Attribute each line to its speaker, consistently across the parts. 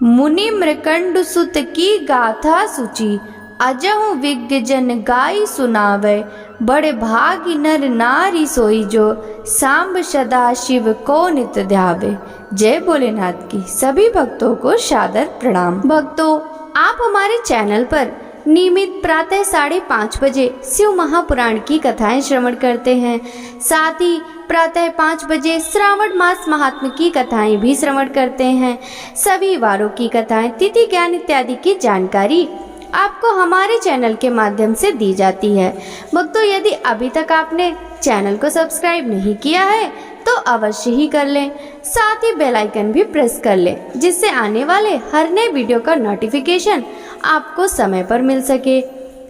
Speaker 1: मुनि मृकंड सुत की गाथा सुची, अजहु विज्ञ जन गाई सुनावे। बड़े भागी नर नारी सोई जो, सांब सदा शिव को नित ध्यावे। जय भोलेनाथ की सभी भक्तों को सादर प्रणाम। भक्तों, आप हमारे चैनल पर नियमित प्रातः 5:30 बजे शिव महापुराण की कथाएं श्रवण करते हैं। साथ ही प्रातः 5 बजे श्रावण मास महात्म्य की कथाएं भी श्रवण करते हैं। सभी वारों की कथाएं, तिथि ज्ञान इत्यादि की जानकारी आपको हमारे चैनल के माध्यम से दी जाती है। भक्तों, यदि अभी तक आपने चैनल को सब्सक्राइब नहीं किया है तो अवश्य ही कर लें। साथ ही बेल आइकन भी प्रेस कर लें, जिससे आने वाले हर नए वीडियो का नोटिफिकेशन आपको समय पर मिल सके।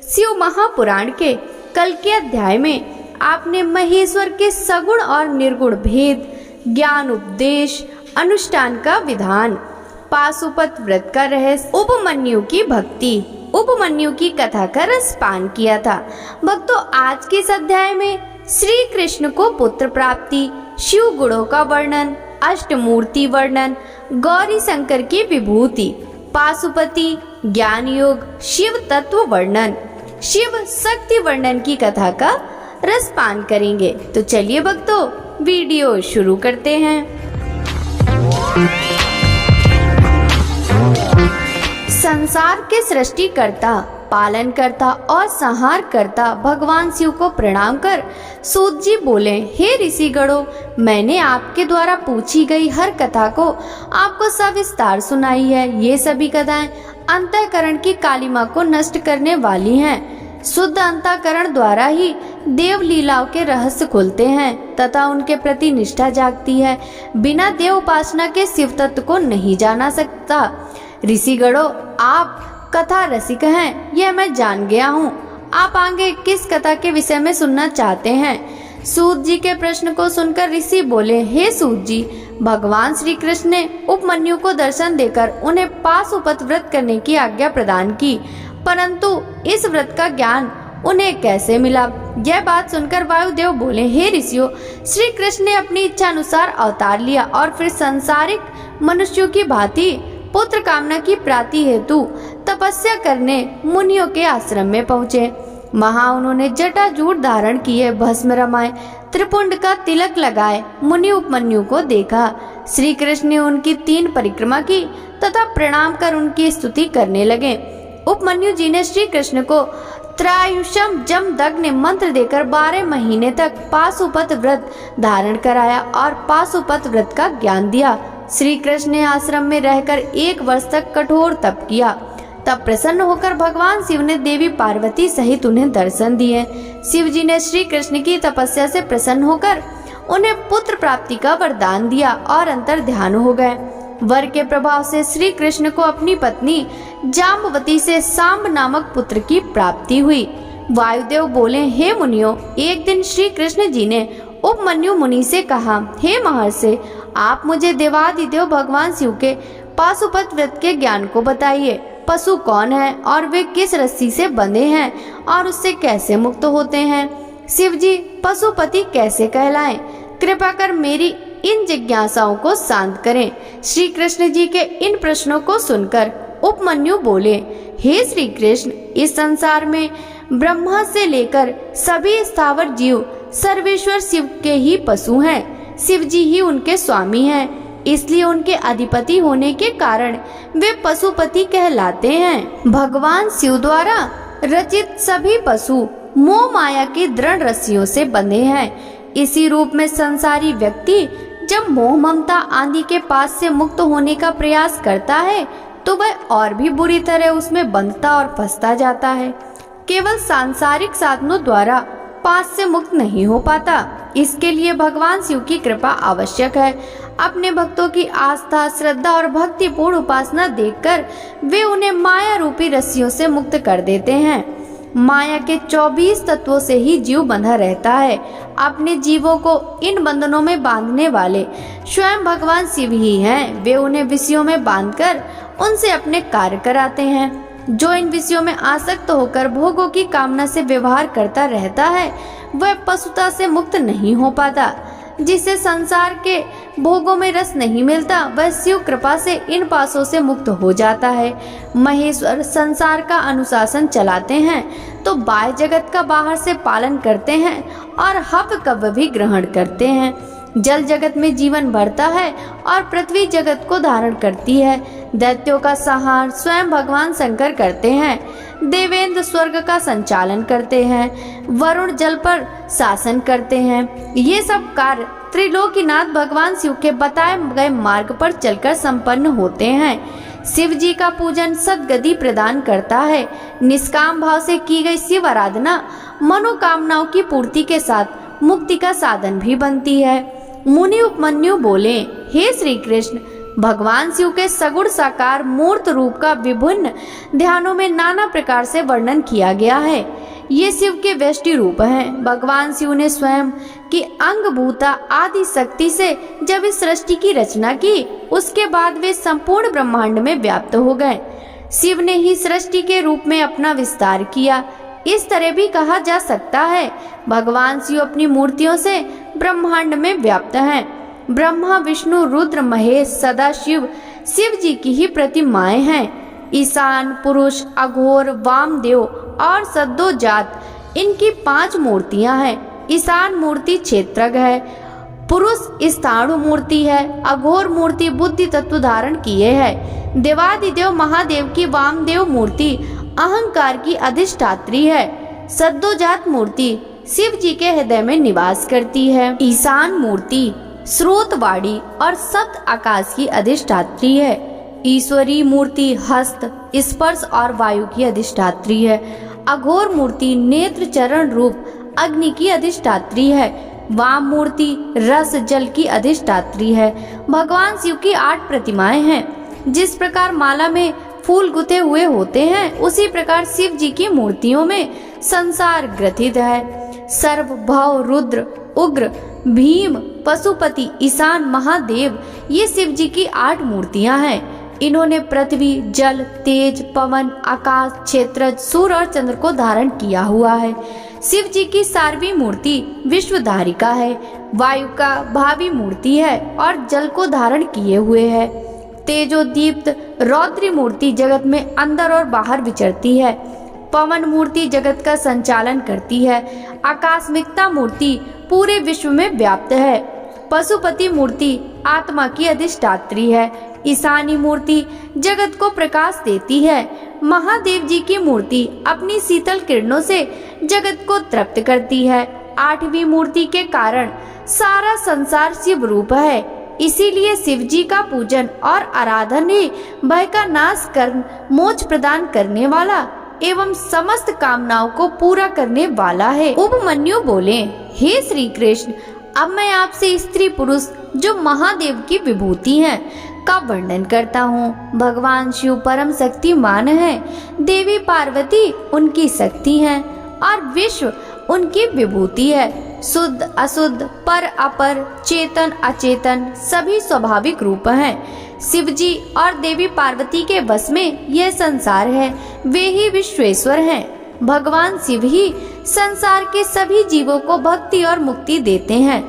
Speaker 1: शिव महापुराण के कल के अध्याय में आपने महेश्वर के सगुण और निर्गुण भेद, ज्ञान उपदेश, अनुष्ठान का विधान, पाशुपत व्रत का रहस्य, उपमन्यु की भक्ति, उपमन्यु की कथा का रसपान किया था। भक्तों, आज के इस अध्याय में श्री कृष्ण को पुत्र प्राप्ति, शिव गुणों का वर्णन, अष्टमूर्ति वर्णन, गौरी शंकर की विभूति, पाशुपति, ज्ञान योग, शिव तत्व वर्णन, शिव शक्ति वर्णन की कथा का रसपान करेंगे। तो चलिए भक्तों, वीडियो शुरू करते हैं। संसार के सृष्टिकर्ता, पालन करता और संहार करता भगवान शिव को प्रणाम कर सूत जी बोले, हे ऋषिगणों, मैंने आपके द्वारा पूछी गई हर कथा को आपको सविस्तार सुनाई है। ये सभी कथाएं अंतःकरण की कालिमा को नष्ट करने वाली हैं। शुद्ध अंतःकरण द्वारा ही देव लीलाओं के रहस्य खुलते हैं तथा उनके प्रति निष्ठा जागती है। बिना देव उपासना के शिव तत्व को नहीं जाना सकता। ऋषिगणों, आप कथा रसिक हैं, यह मैं जान गया हूँ। आप आगे किस कथा के विषय में सुनना चाहते हैं? सूत जी के प्रश्न को सुनकर ऋषि बोले, हे सूत जी, भगवान श्री कृष्ण ने उपमन्यु को दर्शन देकर उन्हें पाशुपत व्रत करने की आज्ञा प्रदान की, परंतु इस व्रत का ज्ञान उन्हें कैसे मिला? यह बात सुनकर वायुदेव बोले, हे ऋषियों, श्री कृष्ण ने अपनी इच्छा अनुसार अवतार लिया और फिर सांसारिक मनुष्यों की भांति पुत्र कामना की प्राप्ति हेतु तपस्या करने मुनियों के आश्रम में पहुँचे। वहाँ उन्होंने जटाजूट धारण किए, भस्म रमाए, त्रिपुंड का तिलक लगाए मुनि उपमन्यु को देखा। श्री कृष्ण ने उनकी 3 परिक्रमा की तथा प्रणाम कर उनकी स्तुति करने लगे। उपमन्यु जी ने श्री कृष्ण को त्रायुषम जमदग्नि मंत्र देकर 12 महीने तक पाशुपत व्रत धारण कराया और पाशुपत व्रत का ज्ञान दिया। श्री कृष्ण ने आश्रम में रहकर 1 वर्ष तक कठोर तप किया। तब प्रसन्न होकर भगवान शिव ने देवी पार्वती सहित उन्हें दर्शन दिए। शिव जी ने श्री कृष्ण की तपस्या से प्रसन्न होकर उन्हें पुत्र प्राप्ति का वरदान दिया और अंतर ध्यान हो गए। वर के प्रभाव से श्री कृष्ण को अपनी पत्नी जाम्बवती से सांब नामक पुत्र की प्राप्ति हुई। वायुदेव बोले, हे मुनियों, एक दिन श्री कृष्ण जी ने उपमन्यु मुनि से कहा, हे महर्षि, आप मुझे देवादिदेव भगवान शिव के पाशुपत व्रत के ज्ञान को बताइए। पशु कौन है और वे किस रस्सी से बंधे हैं और उससे कैसे मुक्त होते हैं? शिव जी पशुपति कैसे कहलाएं? कृपा कर मेरी इन जिज्ञासाओं को शांत करें। श्री कृष्ण जी के इन प्रश्नों को सुनकर उपमन्यु बोले, हे श्री कृष्ण, इस संसार में ब्रह्मा से लेकर सभी स्थावर जीव सर्वेश्वर शिव के ही पशु हैं। शिव जी ही उनके स्वामी हैं, इसलिए उनके अधिपति होने के कारण वे पशुपति कहलाते हैं। भगवान शिव द्वारा रचित सभी पशु मोह माया की दृढ़ रस्सियों से बंधे हैं। इसी रूप में संसारी व्यक्ति जब मोह ममता आदि के पास से मुक्त होने का प्रयास करता है तो वह और भी बुरी तरह उसमें बंधता और फंसता जाता है। केवल सांसारिक साधनों द्वारा पास से मुक्त नहीं हो पाता। इसके लिए भगवान शिव की कृपा आवश्यक है। अपने भक्तों की आस्था, श्रद्धा और भक्तिपूर्ण उपासना देखकर वे उन्हें माया रूपी रस्सियों से मुक्त कर देते हैं। माया के 24 तत्वों से ही जीव बंधा रहता है। अपने जीवों को इन बंधनों में बांधने वाले स्वयं भगवान शिव ही हैं। वे उन्हें विषयों में बांधकर उनसे अपने कार्य कराते हैं। जो इन विषयों में आसक्त होकर भोगों की कामना से व्यवहार करता रहता है वह पशुता से मुक्त नहीं हो पाता। जिसे संसार के भोगों में रस नहीं मिलता, वह शिव कृपा से इन पासों से मुक्त हो जाता है। महेश्वर संसार का अनुशासन चलाते हैं तो बाह्य जगत का बाहर से पालन करते हैं और हव कव्य भी ग्रहण करते हैं। जल जगत में जीवन भरता है और पृथ्वी जगत को धारण करती है। दैत्यों का संहार स्वयं भगवान शंकर करते हैं। देवेंद्र स्वर्ग का संचालन करते हैं। वरुण जल पर शासन करते हैं। ये सब कार्य त्रिलोकीनाथ भगवान शिव के बताए गए मार्ग पर चलकर संपन्न होते हैं। शिव जी का पूजन सद्गति प्रदान करता है। निष्काम भाव से की गई शिव आराधना मनोकामनाओं की पूर्ति के साथ मुक्ति का साधन भी बनती है। मुनि उपमन्यु बोले, हे श्री कृष्ण, भगवान शिव के सगुण साकार मूर्त रूप का विभिन्न ध्यानों में नाना प्रकार से वर्णन किया गया है। ये शिव के व्यष्टि रूप हैं। भगवान शिव ने स्वयं की अंगभूता आदि शक्ति से जब इस सृष्टि की रचना की, उसके बाद वे संपूर्ण ब्रह्मांड में व्याप्त हो गए। शिव ने ही सृष्टि के रूप में अपना विस्तार किया। इस तरह भी कहा जा सकता है, भगवान शिव अपनी मूर्तियों से ब्रह्मांड में व्याप्त हैं। ब्रह्मा विष्णु रुद्र महेश सदाशिव शिव जी की ही प्रतिमाएं हैं। ईशान पुरुष अघोर वामदेव और सद्दो जात इनकी 5 मूर्तियां हैं। ईशान मूर्ति क्षेत्रज्ञ है, पुरुष स्थाणु मूर्ति है, अघोर मूर्ति बुद्धि तत्व धारण किए है, देवादिदेव महादेव की वामदेव मूर्ति अहंकार की अधिष्ठात्री है, सद्दोजात मूर्ति शिव जी के हृदय में निवास करती है, ईशान मूर्ति स्रोतवाड़ी और सप्त आकाश की अधिष्ठात्री है, ईश्वरी मूर्ति हस्त स्पर्श और वायु की अधिष्ठात्री है, अघोर मूर्ति नेत्र चरण रूप अग्नि की अधिष्ठात्री है, वाम मूर्ति रस जल की अधिष्ठात्री है। भगवान शिव की 8 प्रतिमाएं हैं। जिस प्रकार माला में फूल गुथे हुए होते हैं, उसी प्रकार शिव जी की मूर्तियों में संसार ग्रथित है। सर्व भव रुद्र उग्र भीम पशुपति ईशान महादेव ये शिव जी की 8 मूर्तियां हैं। इन्होंने पृथ्वी जल तेज पवन आकाश क्षेत्रज सूर्य और चंद्र को धारण किया हुआ है। शिव जी की 7वीं मूर्ति विश्वधारिका है, वायु का भावी मूर्ति है और जल को धारण किए हुए है। तेजोदीप्त रौद्री मूर्ति जगत में अंदर और बाहर विचरती है। पवन मूर्ति जगत का संचालन करती है। आकाशमिकता मूर्ति पूरे विश्व में व्याप्त है। पशुपति मूर्ति आत्मा की अधिष्ठात्री है। ईशानी मूर्ति जगत को प्रकाश देती है। महादेव जी की मूर्ति अपनी शीतल किरणों से जगत को तृप्त करती है। 8वीं मूर्ति के कारण सारा संसार शिव रूप है। इसीलिए शिव जी का पूजन और आराधन ही भय का नाश कर मोक्ष प्रदान करने वाला एवं समस्त कामनाओं को पूरा करने वाला है। उपमन्यु बोले, हे श्री कृष्ण, अब मैं आपसे स्त्री पुरुष जो महादेव की विभूति हैं का वर्णन करता हूँ। भगवान शिव परम शक्तिमान है। देवी पार्वती उनकी शक्ति है और विश्व उनकी विभूति है। शुद्ध अशुद्ध पर अपर चेतन अचेतन सभी स्वाभाविक रूप हैं। शिव जी और देवी पार्वती के वश में यह संसार है। वे ही विश्वेश्वर हैं। भगवान शिव ही संसार के सभी जीवों को भक्ति और मुक्ति देते हैं।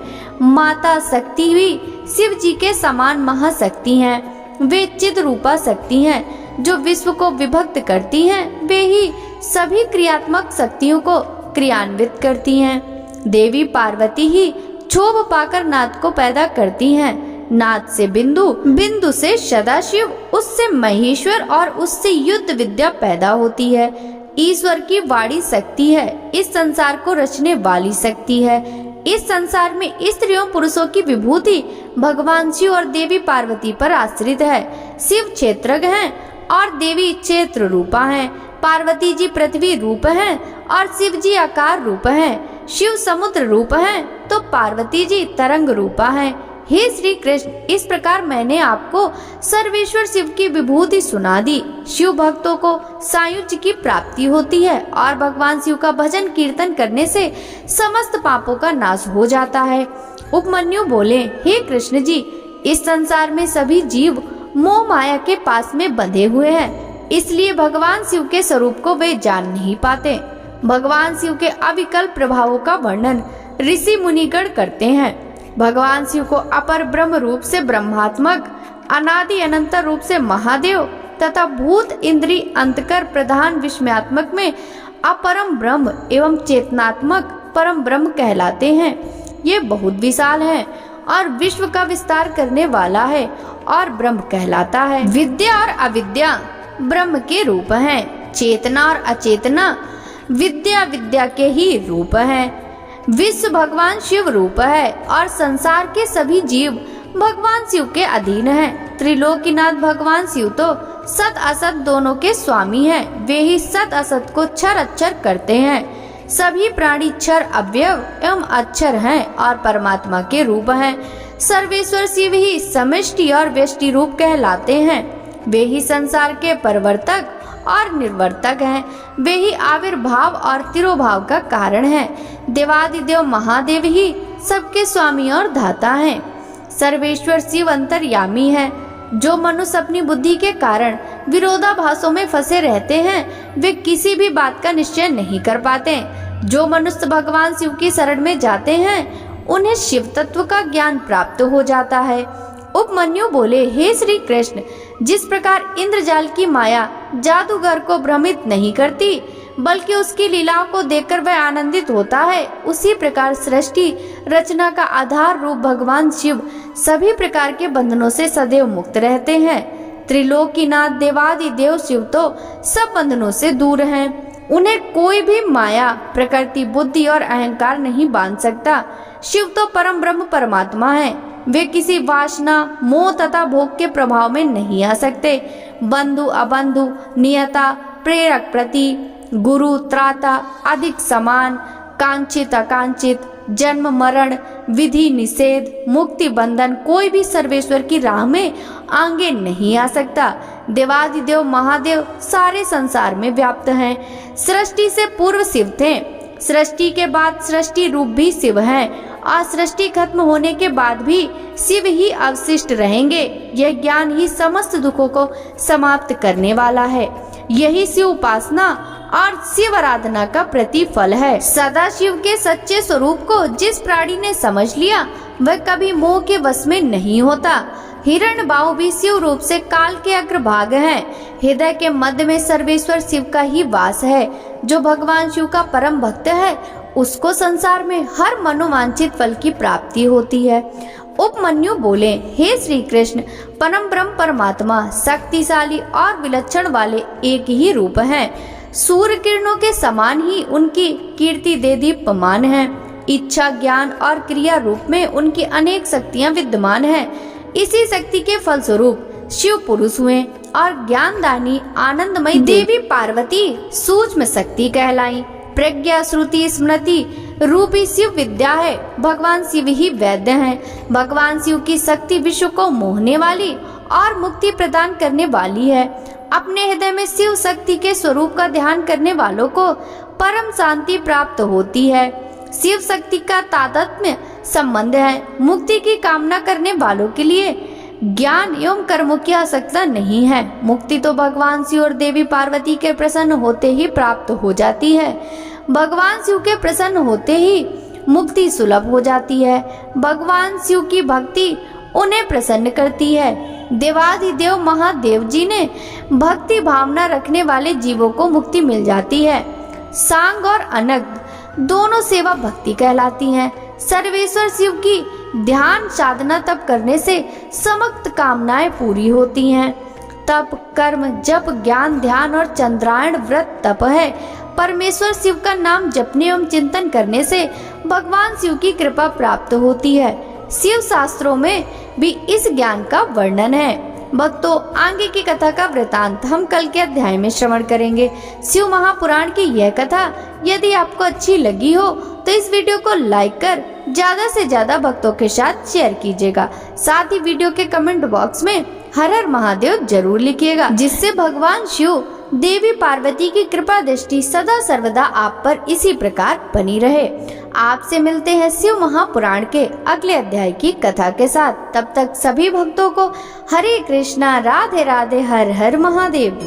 Speaker 1: माता शक्ति भी शिव जी के समान महाशक्ति हैं। वे चिद रूपा शक्ति हैं जो विश्व को विभक्त करती हैं। वे ही सभी क्रियात्मक शक्तियों को क्रियान्वित करती हैं। देवी पार्वती ही क्षोभ पाकर नाद को पैदा करती हैं। नाद से बिंदु, बिंदु से सदाशिव, उससे महेश्वर और उससे युद्ध विद्या पैदा होती है। ईश्वर की वाणी शक्ति है। इस संसार को रचने वाली शक्ति है। इस संसार में स्त्रियों पुरुषों की विभूति भगवान शिव और देवी पार्वती पर आश्रित है। शिव क्षेत्रज्ञ हैं और देवी क्षेत्र रूपा हैं। पार्वती जी पृथ्वी रूप हैं और शिव जी आकार रूप हैं। शिव समुद्र रूप हैं तो पार्वती जी तरंग रूपा हैं। हे श्री कृष्ण, इस प्रकार मैंने आपको सर्वेश्वर शिव की विभूति सुना दी। शिव भक्तों को सायुज्य की प्राप्ति होती है और भगवान शिव का भजन कीर्तन करने से समस्त पापों का नाश हो जाता है। उपमन्यु बोले, हे कृष्ण जी, इस संसार में सभी जीव मोह माया के पास में बंधे हुए हैं, इसलिए भगवान शिव के स्वरूप को वे जान नहीं पाते। भगवान शिव के अविकल प्रभावों का वर्णन ऋषि मुनिगण करते हैं। भगवान शिव को अपर ब्रह्म रूप से ब्रह्मात्मक, अनादि अनंत रूप से महादेव तथा भूत इंद्री अंतकर प्रधान विस्मयात्मक में अपरम ब्रह्म एवं चेतनात्मक परम ब्रह्म कहलाते हैं। ये बहुत विशाल है और विश्व का विस्तार करने वाला है और ब्रह्म कहलाता है। विद्या और अविद्या ब्रह्म के रूप हैं। चेतना और अचेतना विद्या विद्या के ही रूप हैं। विश्व भगवान शिव रूप है और संसार के सभी जीव भगवान शिव के अधीन हैं। त्रिलोकीनाथ भगवान शिव तो सत असत दोनों के स्वामी हैं। वे ही सत असत को क्षर अक्षर करते हैं। सभी प्राणी क्षर अवयव एवं अक्षर हैं और परमात्मा के रूप हैं। सर्वेश्वर शिव ही समष्टि और व्यष्टि रूप कहलाते हैं। वे ही संसार के परिवर्तक और निर्वर्तक हैं। वे ही आविर्भाव और तिरोभाव का कारण हैं। देवादिदेव महादेव ही सबके स्वामी और धाता हैं। सर्वेश्वर शिव अंतर्यामी है। जो मनुष्य अपनी बुद्धि के कारण विरोधाभासों में फंसे रहते हैं वे किसी भी बात का निश्चय नहीं कर पाते। जो मनुष्य भगवान शिव की शरण में जाते हैं उन्हें शिव तत्व का ज्ञान प्राप्त हो जाता है। उपमन्यु बोले, हे श्री कृष्ण, जिस प्रकार इंद्रजाल की माया जादूगर को भ्रमित नहीं करती बल्कि उसकी लीलाओं को देखकर वह आनंदित होता है, उसी प्रकार सृष्टि रचना का आधार रूप भगवान शिव सभी प्रकार के बंधनों से सदैव मुक्त रहते हैं। त्रिलोकीनाथ देवादि देव शिव तो सब बंधनों से दूर हैं। उन्हें कोई भी माया, प्रकृति, बुद्धि और अहंकार नहीं बांध सकता। शिव तो परम ब्रह्म परमात्मा है। वे किसी वासना, मोह तथा भोग के प्रभाव में नहीं आ सकते। बंधु अबंधु, नियता, प्रेरक, प्रति, गुरु, त्राता, अधिक, समान, कांक्षित, अकांक्षित, जन्म मरण, विधि निषेध, मुक्ति बंधन, कोई भी सर्वेश्वर की राह में आगे नहीं आ सकता। देवादिदेव महादेव सारे संसार में व्याप्त हैं। सृष्टि से पूर्व शिव थे। सृष्टि के बाद सृष्टि रूप भी शिव है और सृष्टि खत्म होने के बाद भी शिव ही अवशिष्ट रहेंगे। यह ज्ञान ही समस्त दुखों को समाप्त करने वाला है। यही शिव उपासना और शिव आराधना का प्रतिफल है। सदा शिव के सच्चे स्वरूप को जिस प्राणी ने समझ लिया वह कभी मोह के वश में नहीं होता। हिरण्यबाहु भी शिव रूप से काल के अग्रभाग हैं। हृदय के मध्य में सर्वेश्वर शिव का ही वास है। जो भगवान शिव का परम भक्त है उसको संसार में हर मनोवांछित फल की प्राप्ति होती है। उपमन्यु बोले, हे श्री कृष्ण, परम ब्रह्म परमात्मा शक्तिशाली और विलक्षण वाले एक ही रूप हैं। सूर्य किरणों के समान ही उनकी कीर्ति दे दीप्यमान है। इच्छा, ज्ञान और क्रिया रूप में उनकी अनेक शक्तियां विद्यमान हैं। इसी शक्ति के फलस्वरूप शिव पुरुष हुए और ज्ञानदानी आनंदमयी देवी पार्वती सूक्ष्म शक्ति कहलाई। प्रज्ञा, श्रुति, स्मृति रूपी शिव विद्या है। भगवान शिव ही वैद्य हैं। भगवान शिव की शक्ति विश्व को मोहने वाली और मुक्ति प्रदान करने वाली है। अपने हृदय में शिव शक्ति के स्वरूप का ध्यान करने वालों को परम शांति प्राप्त होती है। शिव शक्ति का तादात्म्य संबंध है। मुक्ति की कामना करने वालों के लिए ज्ञान एवं कर्मों की आवश्यकता नहीं है। मुक्ति तो भगवान शिव और देवी पार्वती के प्रसन्न होते ही प्राप्त हो जाती है। भगवान शिव के प्रसन्न होते ही मुक्ति सुलभ हो जाती है। भगवान शिव की भक्ति उन्हें प्रसन्न करती है। देवाधिदेव महादेव जी ने भक्ति भावना रखने वाले जीवों को मुक्ति मिल जाती है। सांग और अनग दोनों सेवा भक्ति कहलाती हैं। सर्वेश्वर शिव की ध्यान साधना तप करने से समस्त कामनाएं पूरी होती हैं। तप, कर्म, जप, ज्ञान, ध्यान और चंद्रायण व्रत तप है। परमेश्वर शिव का नाम जपने एवं चिंतन करने से भगवान शिव की कृपा प्राप्त होती है। शिव शास्त्रों में भी इस ज्ञान का वर्णन है। भक्तों, आगे की कथा का वृतांत हम कल के अध्याय में श्रवण करेंगे। शिव महापुराण की यह कथा यदि आपको अच्छी लगी हो तो इस वीडियो को लाइक कर ज्यादा से ज्यादा भक्तों के साथ शेयर कीजिएगा। साथ ही वीडियो के कमेंट बॉक्स में हर हर महादेव जरूर लिखिएगा, जिससे भगवान शिव देवी पार्वती की कृपा दृष्टि सदा सर्वदा आप पर इसी प्रकार बनी रहे। आपसे मिलते हैं शिव महापुराण के अगले अध्याय की कथा के साथ। तब तक सभी भक्तों को हरे कृष्णा, राधे राधे, हर हर महादेव।